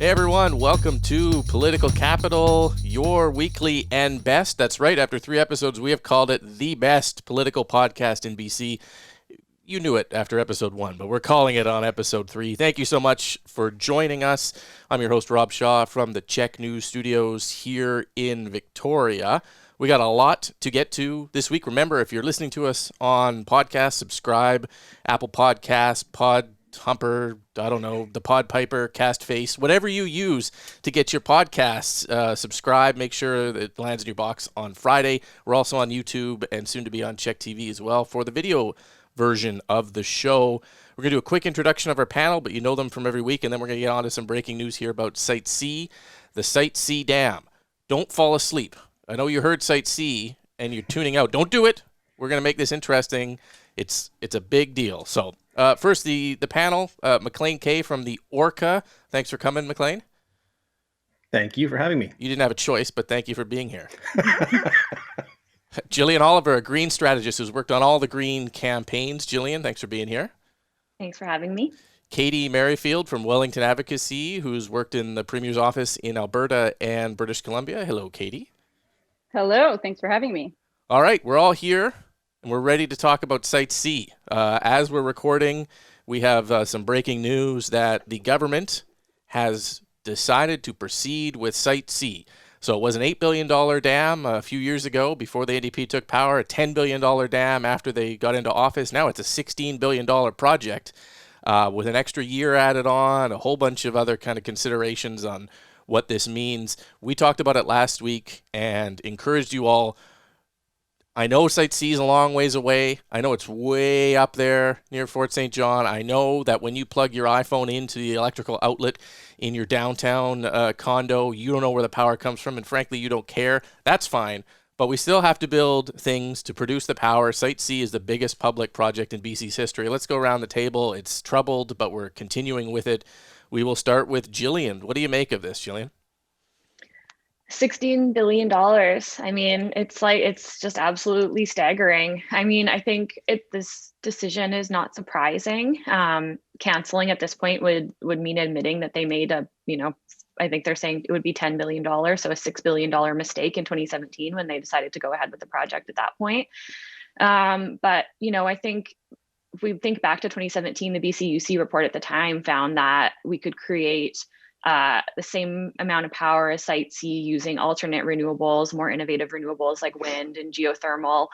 everyone, welcome to Political Capital, your weekly and best. That's right, after 3 episodes, we have called it the best political podcast in BC. You knew it after episode 1, but we're calling it on episode 3. Thank you so much for joining us. I'm your host, Rob Shaw, from the Czech News Studios here in Victoria. We got a lot to get to this week. Remember, if you're listening to us on podcast, subscribe, Apple Podcasts, Pod Humper, I don't know, the Pod Piper, Castface, whatever you use to get your podcasts. Subscribe, make sure that it lands in your box on Friday. We're also on YouTube and soon to be on Czech TV as well for the video version of the show. We're going to do a quick introduction of our panel, but you know them from every week, and then we're going to get on to some breaking news here about Site C, the Site C Dam. Don't fall asleep. I know you heard Site C and you're tuning out. Don't do it. We're going to make this interesting. It's a big deal. So first, the panel, McLean Kay from the Orca. Thanks for coming, McLean. Thank you for having me. You didn't have a choice, but thank you for being here. Jillian Oliver, a green strategist who's worked on all the green campaigns. Jillian, thanks for being here. Thanks for having me. Katie Merrifield from Wellington Advocacy, who's worked in the Premier's office in Alberta and British Columbia. Hello, Katie. Hello, thanks for having me. All right, we're all here, and we're ready to talk about Site C. As we're recording, we have some breaking news that the government has decided to proceed with Site C. So it was an $8 billion dam a few years ago before the NDP took power, a $10 billion dam after they got into office. Now it's a $16 billion project with an extra year added on, a whole bunch of other kind of considerations on what this means. We talked about it last week and encouraged you all. I know Site C is a long ways away. I know it's way up there near Fort St. John. I know that when you plug your iPhone into the electrical outlet in your downtown condo, you don't know where the power comes from, and frankly, you don't care. That's fine, but we still have to build things to produce the power. Site C is the biggest public project in BC's history. Let's go around the table. It's troubled, but we're continuing with it. We will start with Jillian. What do you make of this, Jillian? $16 billion. I mean, it's just absolutely staggering. I mean, I think this decision is not surprising. Canceling at this point would mean admitting that they made I think they're saying it would be $10 billion, so a $6 billion mistake in 2017 when they decided to go ahead with the project at that point. But, I think if we think back to 2017, the BCUC report at the time found that we could create the same amount of power as Site C using alternate renewables, more innovative renewables like wind and geothermal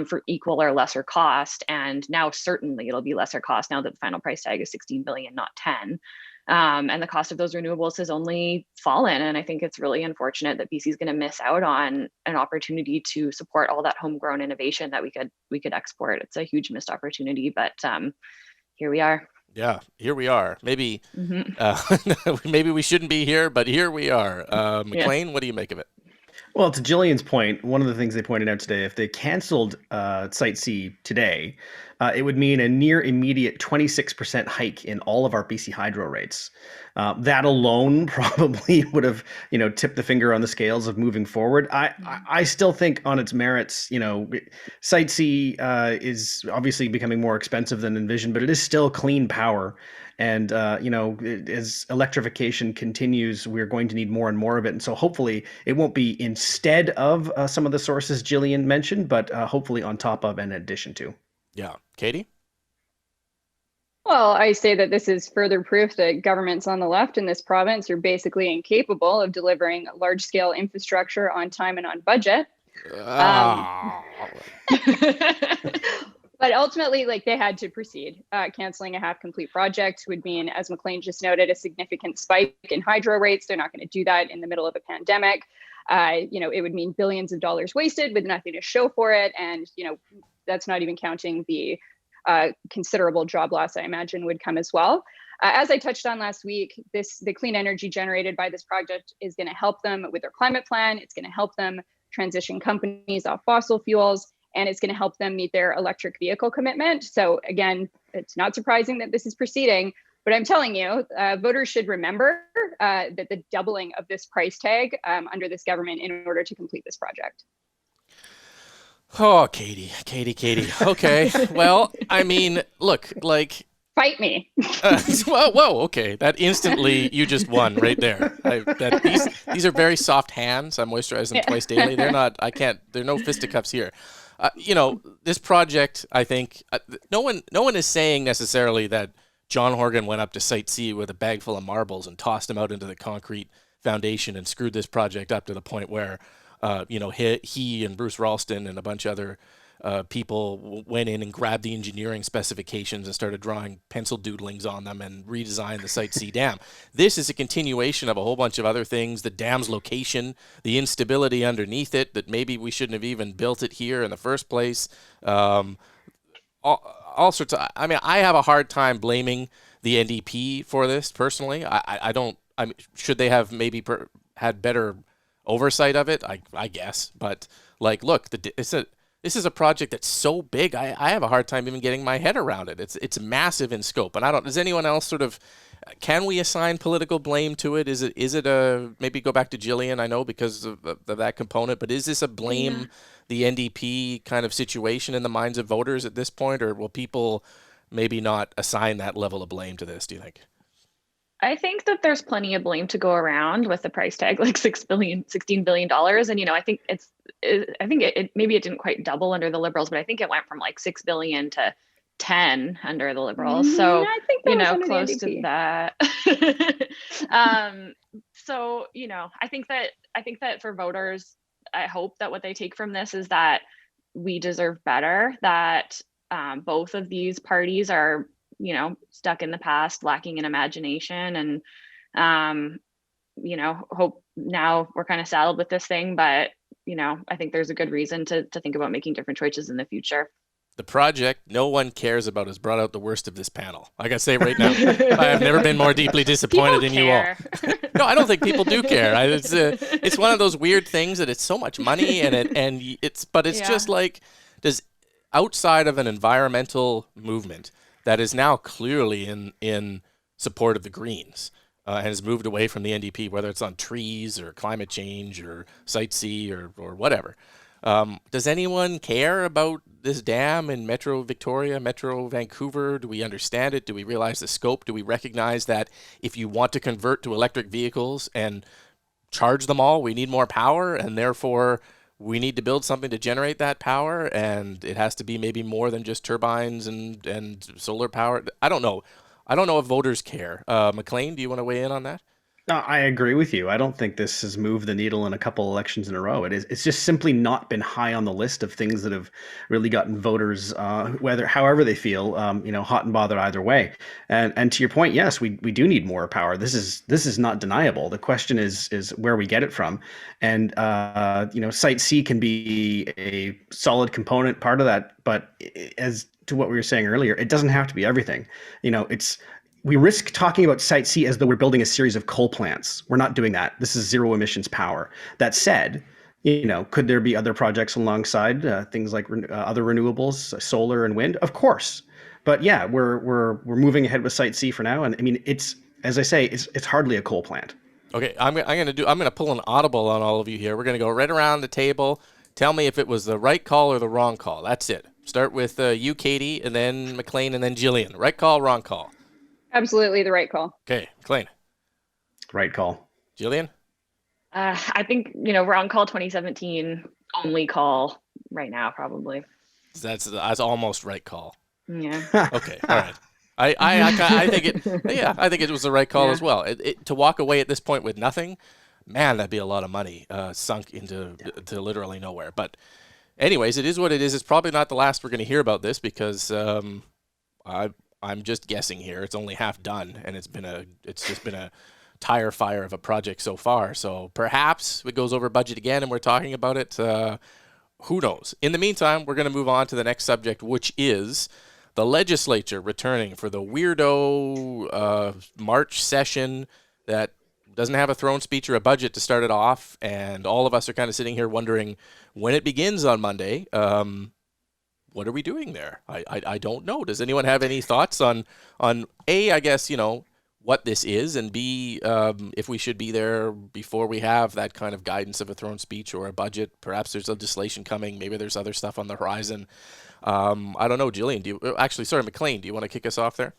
for equal or lesser cost. And now certainly it'll be lesser cost now that the final price tag is 16 billion, not 10. And the cost of those renewables has only fallen. And I think it's really unfortunate that BC is going to miss out on an opportunity to support all that homegrown innovation that we could export. It's a huge missed opportunity, but here we are. Yeah, here we are. Maybe maybe we shouldn't be here, but here we are. McLean, What do you make of it? Well, to Jillian's point, one of the things they pointed out today, if they canceled Site C today, it would mean a near immediate 26% hike in all of our BC hydro rates. That alone probably would have, tipped the finger on the scales of moving forward. I still think on its merits, Site C is obviously becoming more expensive than envisioned, but it is still clean power. And, as electrification continues, we're going to need more and more of it. And so hopefully it won't be instead of some of the sources Jillian mentioned, but hopefully on top of and in addition to. Yeah. Katie? Well, I say that this is further proof that governments on the left in this province are basically incapable of delivering large-scale infrastructure on time and on budget. But ultimately, they had to proceed. Canceling a half-complete project would mean, as McLean just noted, a significant spike in hydro rates. They're not going to do that in the middle of a pandemic. It would mean billions of dollars wasted with nothing to show for it. And, that's not even counting the considerable job loss I imagine would come as well. As I touched on last week, the clean energy generated by this project is going to help them with their climate plan. It's going to help them transition companies off fossil fuels, and it's going to help them meet their electric vehicle commitment. So again, it's not surprising that this is proceeding, but I'm telling you, voters should remember that the doubling of this price tag under this government in order to complete this project. Oh, Katie. Okay. Well, I mean, look, Fight me. Whoa, okay. That instantly, you just won right there. These are very soft hands. I moisturize them twice daily. They're not, I can't, there are no fisticuffs here. This project, I think, no one is saying necessarily that John Horgan went up to Site C with a bag full of marbles and tossed them out into the concrete foundation and screwed this project up to the point where, he and Bruce Ralston and a bunch of other people went in and grabbed the engineering specifications and started drawing pencil doodlings on them and redesigned the Site C dam. This is a continuation of a whole bunch of other things, the dam's location, the instability underneath it, that maybe we shouldn't have even built it here in the first place. All sorts of, I have a hard time blaming the NDP for this personally. Should they have maybe had better oversight of it? I guess. But look, this is a project that's so big. I have a hard time even getting my head around it. It's massive in scope, and does anyone else sort of, can we assign political blame to it? Is it a, maybe go back to Jillian, I know because of that component, but is this a blame the NDP kind of situation in the minds of voters at this point, or will people maybe not assign that level of blame to this, do you think? I think that there's plenty of blame to go around with the price tag, like $16 billion. And, I think it maybe it didn't quite double under the Liberals, but I think it went from like 6 billion to 10 under the Liberals. So, I think that was close to that. I think that for voters, I hope that what they take from this is that we deserve better, that both of these parties are stuck in the past, lacking in imagination, and hope now we're kind of saddled with this thing, but I think there's a good reason to think about making different choices in the future. The project no one cares about has brought out the worst of this panel. I gotta say right now, I have never been more deeply disappointed in you all. No, I don't think people do care. It's one of those weird things that it's so much money it's just like, does outside of an environmental movement that is now clearly in support of the Greens and has moved away from the NDP, whether it's on trees or climate change or Site C or whatever. Does anyone care about this dam in Metro Victoria, Metro Vancouver? Do we understand it? Do we realize the scope? Do we recognize that if you want to convert to electric vehicles and charge them all, we need more power, and therefore we need to build something to generate that power, and it has to be maybe more than just turbines and solar power? I don't know. I don't know if voters care. McLean, do you want to weigh in on that? No, I agree with you. I don't think this has moved the needle in a couple elections in a row. It's just simply not been high on the list of things that have really gotten voters, however they feel, hot and bothered either way. And to your point, yes, we do need more power. This is not deniable. The question is where we get it from. And Site C can be a solid component part of that, but as to what we were saying earlier, it doesn't have to be everything. We risk talking about Site C as though we're building a series of coal plants. We're not doing that. This is zero emissions power. That said, could there be other projects alongside things like other renewables, solar and wind? Of course. But yeah, we're moving ahead with Site C for now. And I mean, it's, as I say, it's hardly a coal plant. Okay, I'm gonna pull an audible on all of you here. We're gonna go right around the table. Tell me if it was the right call or the wrong call. That's it. Start with you, Katie, and then McLean, and then Jillian. Right call, wrong call. Absolutely the right call. Okay, McLean. Right call. Jillian? I think, wrong call 2017, only call right now, probably. That's almost right call. Yeah. Okay, all right. I think it was the right call as well. To walk away at this point with nothing, man, that'd be a lot of money sunk into to literally nowhere. But anyways, it is what it is. It's probably not the last we're going to hear about this because I'm just guessing here. It's only half done, and it's just been a tire fire of a project so far. So perhaps it goes over budget again, and we're talking about it. Who knows? In the meantime, we're going to move on to the next subject, which is the legislature returning for the weirdo March session that doesn't have a throne speech or a budget to start it off, and all of us are kind of sitting here wondering when it begins on Monday. What are we doing there? I don't know. Does anyone have any thoughts on A, I guess, what this is, and B, if we should be there before we have that kind of guidance of a throne speech or a budget? Perhaps there's legislation coming. Maybe there's other stuff on the horizon. I don't know. Jillian, McLean, do you want to kick us off there?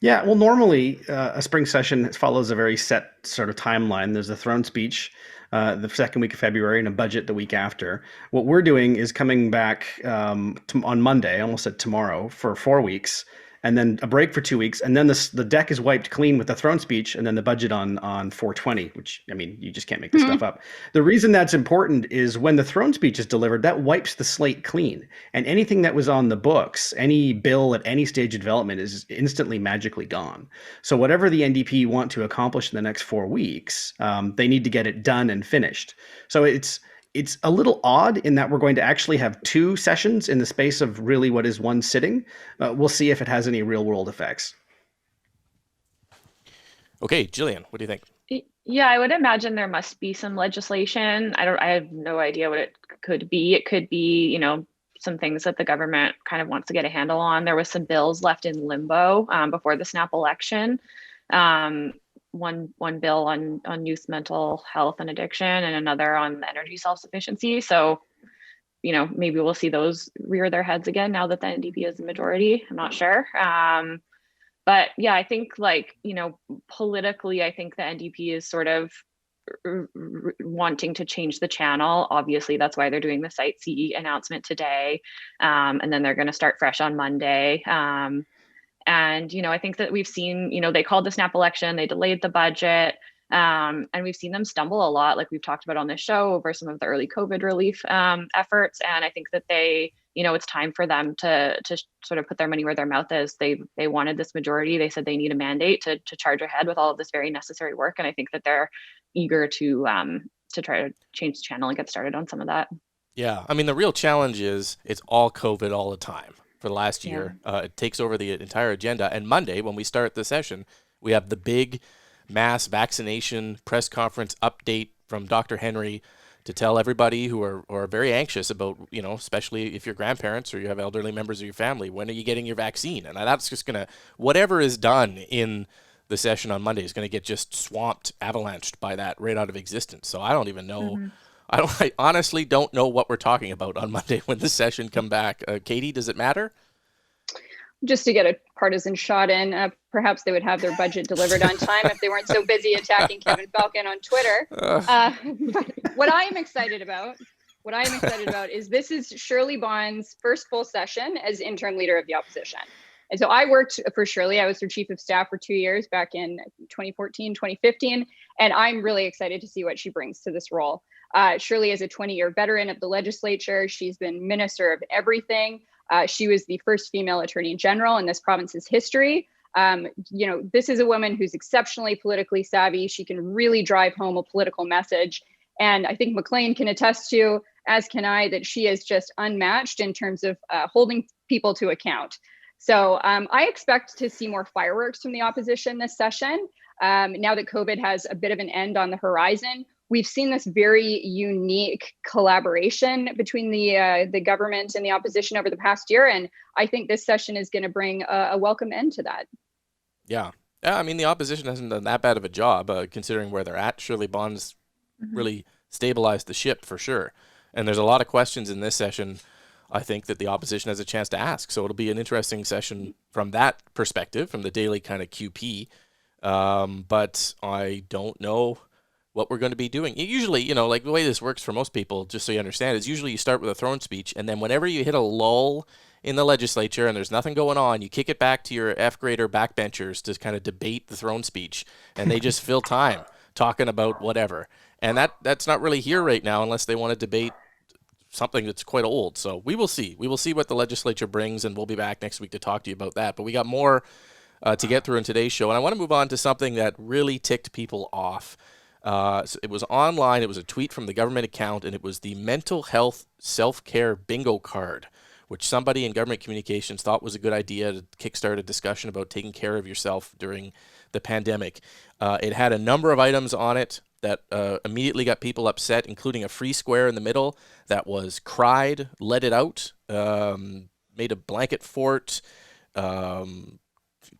Yeah, well, normally a spring session follows a very set sort of timeline. There's a throne speech the second week of February and a budget the week after. What we're doing is coming back on Monday, I almost said tomorrow, for 4 weeks, and then a break for 2 weeks, and then the deck is wiped clean with the throne speech, and then the budget on 420. Which, I mean, you just can't make this stuff up. The reason that's important is when the throne speech is delivered, that wipes the slate clean. And anything that was on the books, any bill at any stage of development is instantly magically gone. So whatever the NDP want to accomplish in the next 4 weeks, they need to get it done and finished. So it's a little odd in that we're going to actually have two sessions in the space of really what is one sitting. We'll see if it has any real world effects. Okay, Jillian, what do you think? Yeah, I would imagine there must be some legislation. I have no idea what it could be. It could be, some things that the government kind of wants to get a handle on. There was some bills left in limbo before the snap election. One bill on youth mental health and addiction, and another on energy self-sufficiency. So, maybe we'll see those rear their heads again now that the NDP is the majority. I'm not sure. But yeah, I think politically, I think the NDP is sort of wanting to change the channel. Obviously, that's why they're doing the Site C announcement today. And then they're going to start fresh on Monday. And, I think that we've seen, they called the snap election, they delayed the budget. And we've seen them stumble a lot, like we've talked about on this show, over some of the early COVID relief efforts. And I think that it's time for them to sort of put their money where their mouth is. They wanted this majority. They said they need a mandate to charge ahead with all of this very necessary work. And I think that they're eager to try to change the channel and get started on some of that. Yeah, I mean, the real challenge is it's all COVID all the time for the last year. Yeah. It takes over the entire agenda. And Monday, when we start the session, we have the big mass vaccination press conference update from Dr. Henry to tell everybody who are very anxious about, especially if you're grandparents or you have elderly members of your family, when are you getting your vaccine? And that's just going to, whatever is done in the session on Monday is going to get just swamped, avalanched by that right out of existence. So I don't even know. Mm-hmm. I honestly don't know what we're talking about on Monday when the session come back. Katie, does it matter? Just to get a partisan shot in, perhaps they would have their budget delivered on time if they weren't so busy attacking Kevin Falcon on Twitter. But what I am excited about is this is Shirley Bond's first full session as interim leader of the opposition. And so I worked for Shirley. I was her chief of staff for 2 years back in 2014, 2015. And I'm really excited to see what she brings to this role. Shirley is a 20-year veteran of the legislature. She's been minister of everything. She was the first female attorney general in this province's history. This is a woman who's exceptionally politically savvy. She can really drive home a political message. And I think McLean can attest to, as can I, that she is just unmatched in terms of holding people to account. So I expect to see more fireworks from the opposition this session. Now that COVID has a bit of an end on the horizon, we've seen this very unique collaboration between the government and the opposition over the past year. And I think this session is going to bring a welcome end to that. Yeah. I mean, the opposition hasn't done that bad of a job considering where they're at. Shirley Bond's really stabilized the ship for sure. And there's a lot of questions in this session, I think, that the opposition has a chance to ask. So it'll be an interesting session from that perspective, from the daily kind of QP. But I don't know what we're going to be doing. Usually, like the way this works for most people, just so you understand, is usually you start with a throne speech, and then whenever you hit a lull in the legislature and there's nothing going on, you kick it back to your F-grader backbenchers to kind of debate the throne speech, and they just fill time talking about whatever. And that's not really here right now unless they want to debate something that's quite old. So we will see. We will see what the legislature brings, and we'll be back next week to talk to you about that. But we got more to get through in today's show, and I want to move on to something that really ticked people off. So it was online. It was a tweet from the government account, and it was the mental health self-care bingo card, which somebody in government communications thought was a good idea to kickstart a discussion about taking care of yourself during the pandemic. It had a number of items on it that immediately got people upset, including a free square in the middle that was cried, let it out, made a blanket fort,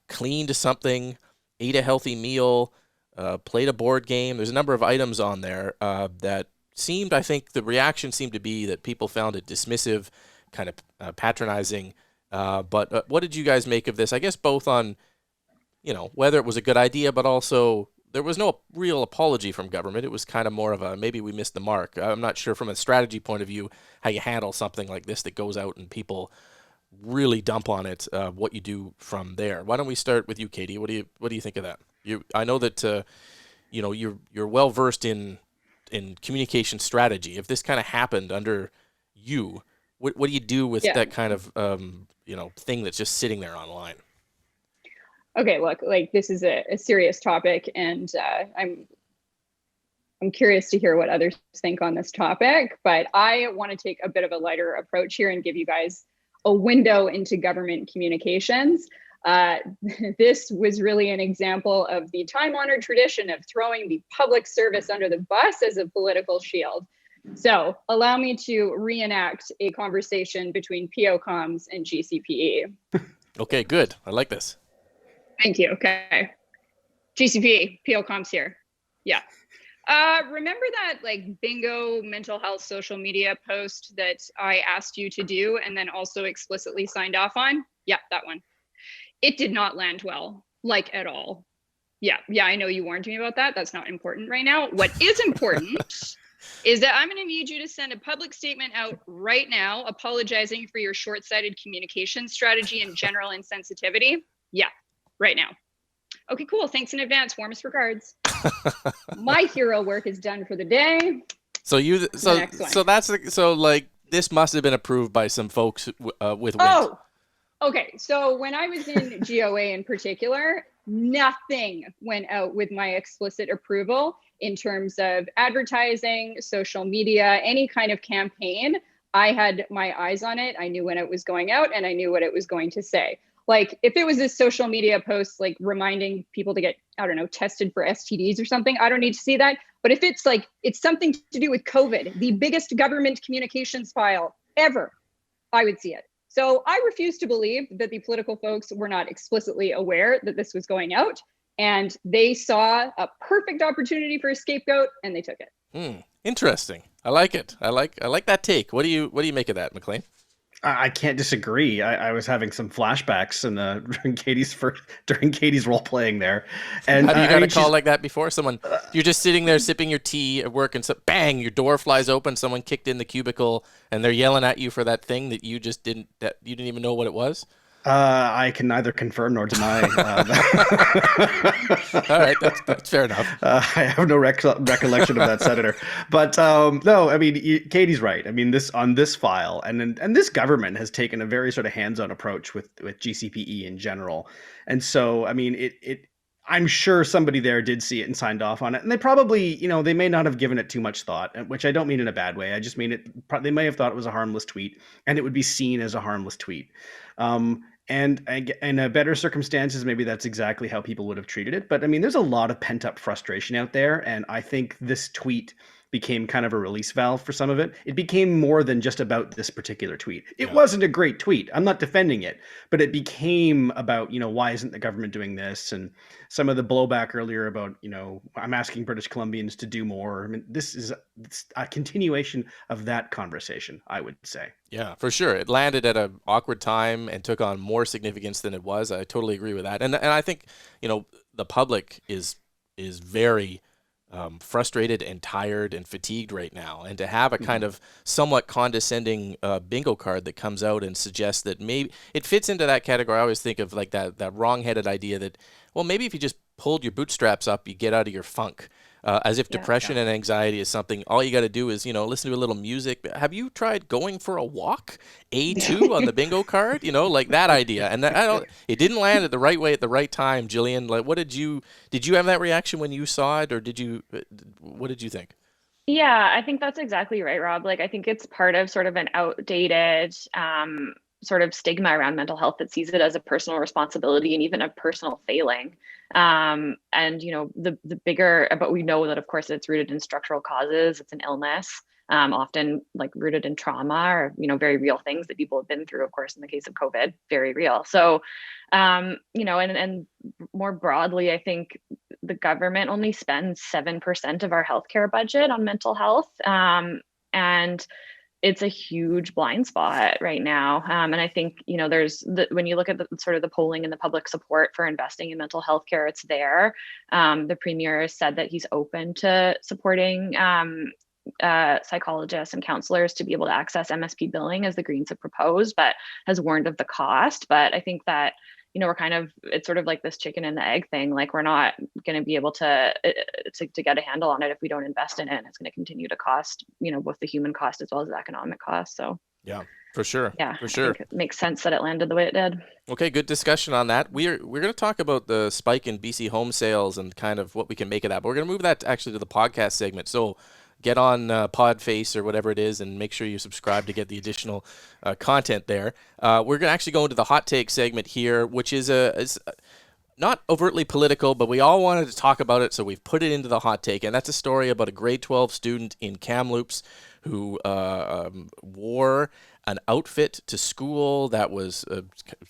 cleaned something, ate a healthy meal, played a board game. There's a number of items on there that seemed, I think the reaction seemed to be that people found it dismissive, kind of patronizing. But what did you guys make of this? I guess both on whether it was a good idea, but also there was no real apology from government. It was kind of more of a, maybe we missed the mark. I'm not sure from a strategy point of view how you handle something like this that goes out and people really dump on it, what you do from there. Why don't we start with you, Katie? What do you think of that? I know that you're well versed in communication strategy. If this kind of happened under you, what do you do with that kind of thing that's just sitting there online? Okay, look, like this is a serious topic, and I'm curious to hear what others think on this topic, but I want to take a bit of a lighter approach here and give you guys a window into government communications. This was really an example of the time-honored tradition of throwing the public service under the bus as a political shield. So allow me to reenact a conversation between POCOMs and GCPE. Okay, good. I like this. Thank you. Okay. GCPE, POCOMs here. Yeah. Remember that like bingo mental health social media post that I asked you to do and then also explicitly signed off on? Yeah, that one. It did not land well, like at all. Yeah, I know you warned me about that. That's not important right now. What is important is that I'm going to need you to send a public statement out right now apologizing for your short-sighted communication strategy and general insensitivity. Yeah, right now. Okay, cool. Thanks in advance. Warmest regards. My hero work is done for the day. So this must have been approved by some folks with wind. Oh, okay. So when I was in GOA in particular, nothing went out with my explicit approval in terms of advertising, social media, any kind of campaign. I had my eyes on it. I knew when it was going out and I knew what it was going to say. Like if it was a social media post, like reminding people to get, I don't know, tested for STDs or something, I don't need to see that. But if it's like, it's something to do with COVID, the biggest government communications file ever, I would see it. So I refuse to believe that the political folks were not explicitly aware that this was going out, and they saw a perfect opportunity for a scapegoat and they took it. Interesting. I like it. I like that take. What do you make of that, McLean? I can't disagree. I was having some flashbacks during Katie's role playing there. And have you got a call like that before? Someone, you're just sitting there sipping your tea at work, and so bang, your door flies open. Someone kicked in the cubicle, and they're yelling at you for that thing that you didn't even know what it was. I can neither confirm nor deny. All right, that's fair enough. I have no recollection of that, Senator. But no, I mean, Katie's right. I mean, this file and this government has taken a very sort of hands-on approach with GCPE in general. And so, I mean, I'm sure somebody there did see it and signed off on it. And they probably, they may not have given it too much thought, which I don't mean in a bad way. I just mean they may have thought it was a harmless tweet, and it would be seen as a harmless tweet. And in a better circumstances, maybe that's exactly how people would have treated it. But I mean, there's a lot of pent up frustration out there. And I think this tweet became kind of a release valve for some of it. It became more than just about this particular tweet. It wasn't a great tweet. I'm not defending it, but it became about, why isn't the government doing this? And some of the blowback earlier about, I'm asking British Columbians to do more. I mean, this is a continuation of that conversation, I would say. Yeah, for sure. It landed at an awkward time and took on more significance than it was. I totally agree with that. And I think, the public is very frustrated and tired and fatigued right now, and to have a kind of somewhat condescending bingo card that comes out and suggests that maybe it fits into that category. I always think of like that wrong-headed idea that, well, maybe if you just pulled your bootstraps up, you get out of your funk. As if depression and anxiety is something, all you got to do is, listen to a little music. Have you tried going for a walk? A2 on the bingo card, like that idea. And it didn't land at the right way at the right time, Jillian. Like, did you have that reaction when you saw it, or what did you think? Yeah, I think that's exactly right, Rob. Like, I think it's part of sort of an outdated sort of stigma around mental health that sees it as a personal responsibility and even a personal failing. And the bigger, but we know that of course it's rooted in structural causes. It's an illness, often like rooted in trauma or very real things that people have been through. Of course, in the case of COVID, very real. So, and more broadly, I think the government only spends 7% of our healthcare budget on mental health, and it's a huge blind spot right now. And I think, when you look at the sort of the polling and the public support for investing in mental health care, it's there. The premier has said that he's open to supporting psychologists and counselors to be able to access MSP billing as the Greens have proposed, but has warned of the cost. But I think that, it's sort of like this chicken and the egg thing. Like, we're not going to be able to get a handle on it if we don't invest in it. And it's going to continue to cost, both the human cost as well as the economic cost. So yeah, for sure. Yeah, for sure. I think it makes sense that it landed the way it did. Okay, good discussion on that. We're going to talk about the spike in BC home sales and kind of what we can make of that. But we're going to move that actually to the podcast segment. So get on Podface or whatever it is and make sure you subscribe to get the additional content there. We're going to actually go into the hot take segment here, which is not overtly political, but we all wanted to talk about it, so we've put it into the hot take. And that's a story about a grade 12 student in Kamloops who wore an outfit to school that was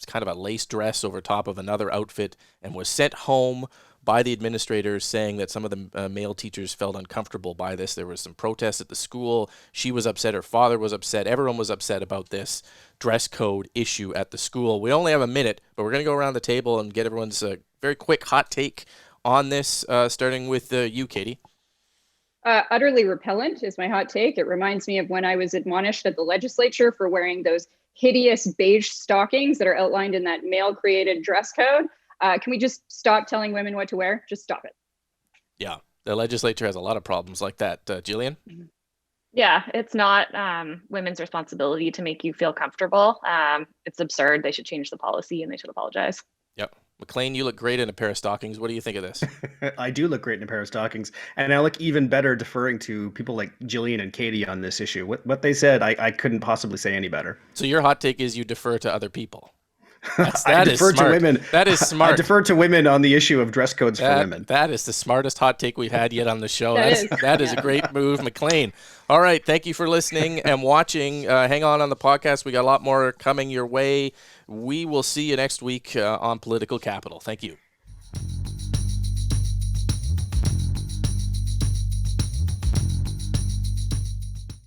kind of a lace dress over top of another outfit and was sent home by the administrators, saying that some of the male teachers felt uncomfortable by this. There was some protests at the school. She was upset. Her father was upset. Everyone was upset about this dress code issue at the school. We only have a minute, but we're going to go around the table and get everyone's very quick hot take on this, starting with you, Katie. Utterly repellent is my hot take. It reminds me of when I was admonished at the legislature for wearing those hideous beige stockings that are outlined in that male-created dress code. Can we just stop telling women what to wear? Just stop it. Yeah, the legislature has a lot of problems like that. Jillian? Yeah, it's not women's responsibility to make you feel comfortable. It's absurd. They should change the policy and they should apologize. Yep. McLean, you look great in a pair of stockings. What do you think of this? I do look great in a pair of stockings, and I look even better deferring to people like Jillian and Katie on this issue. What they said, I couldn't possibly say any better. So your hot take is you defer to other people. I defer to women. That is smart. I defer to women on the issue of dress codes for women. That is the smartest hot take we've had yet on the show. That is a great move, McLean. All right. Thank you for listening and watching. Hang on the podcast. We got a lot more coming your way. We will see you next week on Political Capital. Thank you.